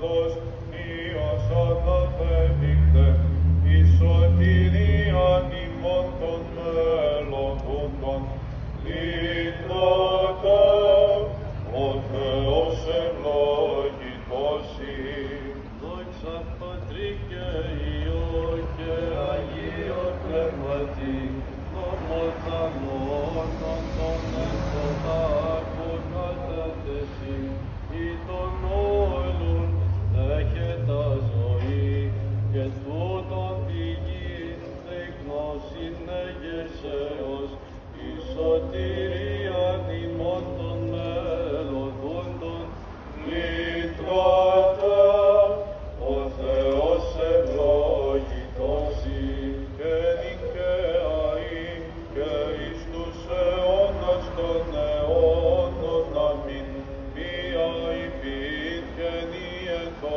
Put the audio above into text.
Θεός, Υιός αγαθεύικτε, η σωτηρίαν ημών των μελωδούντων, λύτρωτα, ο Θεός ευλογητός ει. Δόξα Πατρί και Υιό και Αγίο Πνεύματι, νομοθανών των εξωτάκων κατέθεση, ή των όλων δέχετα ζωή, και τούτον τη γης γνώσιν εγερσέως, η σωτηρίαν ημών των μελωδούντων, Λύτρωτα, ο Θεός ευλογητός ει, και νικαία ει, και εις τους αιώνας των αιώνων. Αμήν. Μία υπήρχεν η εν το